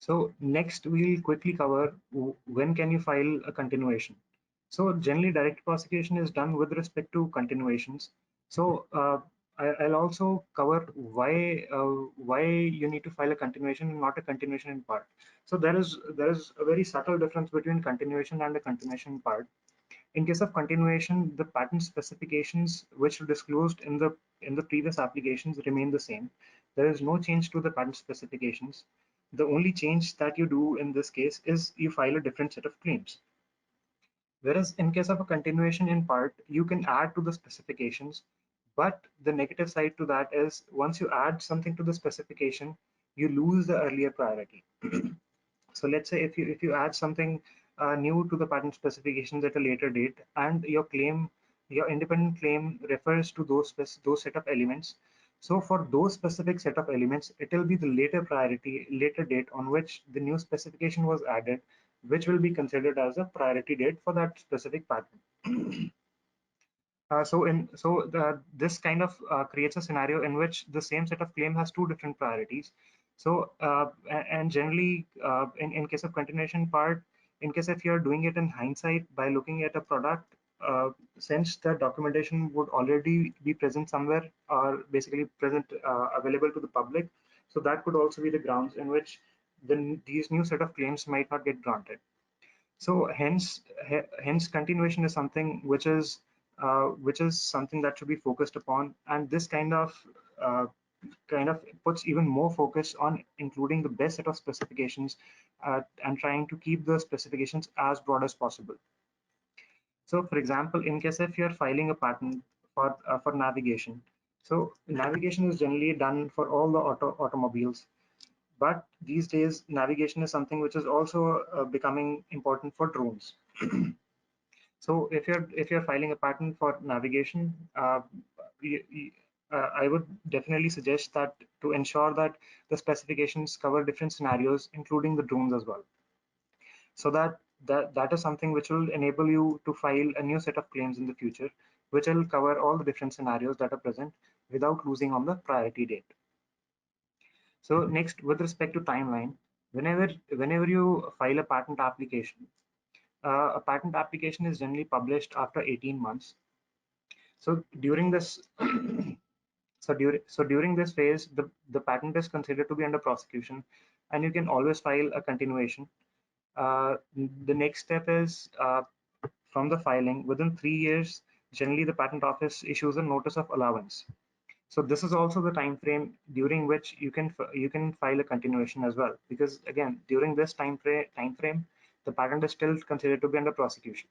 So next we'll quickly cover when can you file a continuation. So generally direct prosecution is done with respect to continuations. So I'll also cover why you need to file a continuation, not a continuation in part. So there is a very subtle difference between continuation and a continuation in part. In case of continuation, the patent specifications which were disclosed in the previous applications remain the same. There is no change to the patent specifications. The only change that you do in this case is you file a different set of claims. Whereas in case of a continuation in part, you can add to the specifications, but the negative side to that is once you add something to the specification, you lose the earlier priority. So let's say if you add something new to the patent specifications at a later date, and your independent claim refers to those set of elements. So for those specific set of elements, it will be the later date on which the new specification was added, which will be considered as a priority date for that specific patent. This kind of creates a scenario in which the same set of claim has two different priorities. And generally, in case of continuation part, in case if you're doing it in hindsight by looking at a product, since the documentation would already be present somewhere or basically present available to the public, so that could also be the grounds in which these new set of claims might not get granted. So hence continuation is something which is something that should be focused upon, and this uh, kind of puts even more focus on including the best set of specifications and trying to keep the specifications as broad as possible. So, for example, in case if you're filing a patent for navigation, so navigation is generally done for all the automobiles, but these days navigation is something which is also becoming important for drones. So if you're filing a patent for navigation, I would definitely suggest that to ensure that the specifications cover different scenarios, including the drones as well. So that is something which will enable you to file a new set of claims in the future, which will cover all the different scenarios that are present without losing on the priority date. So next, with respect to timeline, whenever you file a patent application, a patent application is generally published after 18 months. So during this, during this phase, the patent is considered to be under prosecution, and you can always file a continuation. The next step is from the filing within 3 years. Generally, the patent office issues a notice of allowance. So this is also the time frame during which you can file a continuation as well, because again during this time frame, the patent is still considered to be under prosecution.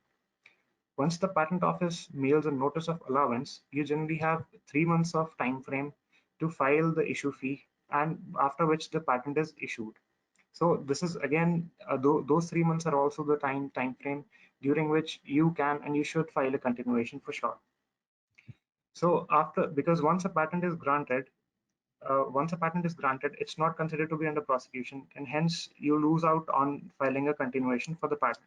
Once the patent office mails a notice of allowance, you generally have 3 months of time frame to file the issue fee, and after which the patent is issued. So this is again those 3 months are also the time frame during which you can and you should file a continuation for sure. So after, because once a patent is granted, it's not considered to be under prosecution, and hence you lose out on filing a continuation for the patent.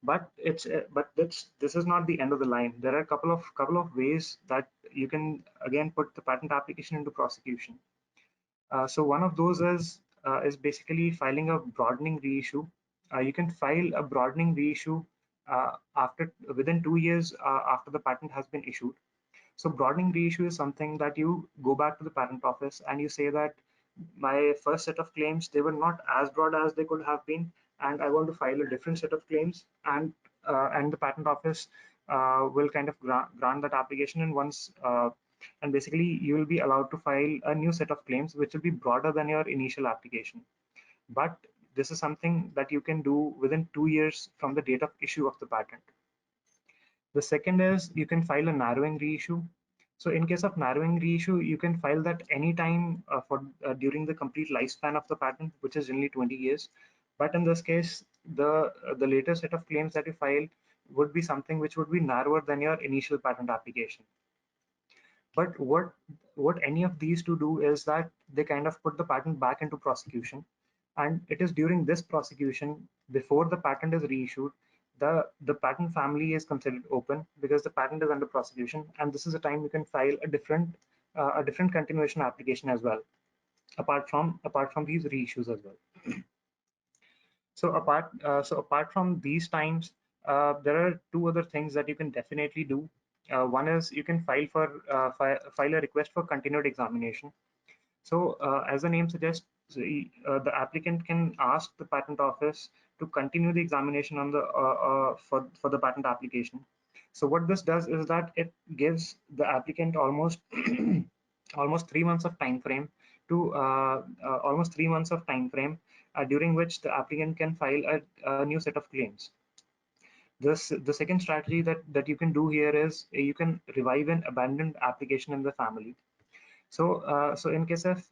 But this is not the end of the line. There are a couple of ways that you can again put the patent application into prosecution. So one of those is basically filing a broadening reissue. You can file a broadening reissue after within 2 years after the patent has been issued. So broadening reissue is something that you go back to the patent office and you say that my first set of claims, they were not as broad as they could have been, and I want to file a different set of claims, and the patent office will kind of grant that application, and and basically you will be allowed to file a new set of claims which will be broader than your initial application. But this is something that you can do within 2 years from the date of issue of the patent. The second is you can file a narrowing reissue. So in case of narrowing reissue, you can file that anytime for during the complete lifespan of the patent, which is generally 20 years. But in this case, the later set of claims that you file would be something which would be narrower than your initial patent application. But what any of these two do is that they kind of put the patent back into prosecution, and it is during this prosecution, before the patent is reissued, the patent family is considered open because the patent is under prosecution, and this is a time you can file a different continuation application as well. apart from these reissues as well. So apart from these times, there are two other things that you can definitely do. One is you can file a request for continued examination. So, as the name suggests, the applicant can ask the patent office to continue the examination on the for the patent application. So, what this does is that it gives the applicant almost almost 3 months of time frame to almost 3 months of time frame during which the applicant can file a new set of claims. The second strategy that you can do here is you can revive an abandoned application in the family. So in case of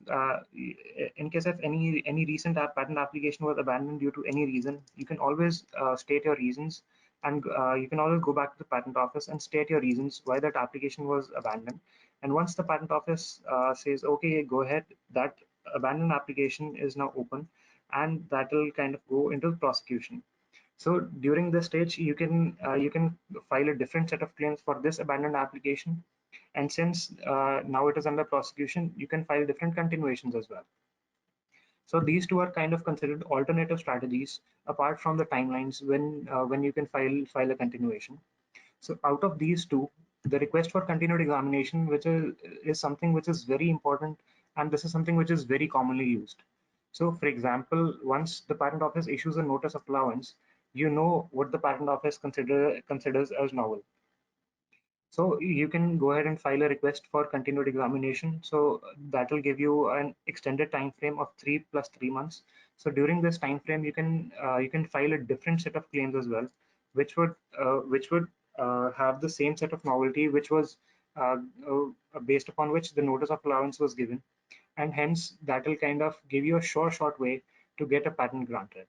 any recent patent application was abandoned due to any reason, you can always state your reasons, and you can always go back to the patent office and state your reasons why that application was abandoned. And once the patent office says, okay, go ahead, that abandoned application is now open, and that will kind of go into prosecution. So during this stage, you can file a different set of claims for this abandoned application, and since now it is under prosecution, you can file different continuations as well. So these two are kind of considered alternative strategies apart from the timelines when you can file a continuation. So out of these two, the request for continued examination, which is something which is very important, and this is something which is very commonly used. So for example, once the patent office issues a notice of allowance, you know what the patent office considers as novel. So you can go ahead and file a request for continued examination. So that will give you an extended time frame of 3 + 3 months. So during this time frame, you can file a different set of claims as well, which would have the same set of novelty, which was based upon which the notice of allowance was given, and hence that will kind of give you a short way to get a patent granted.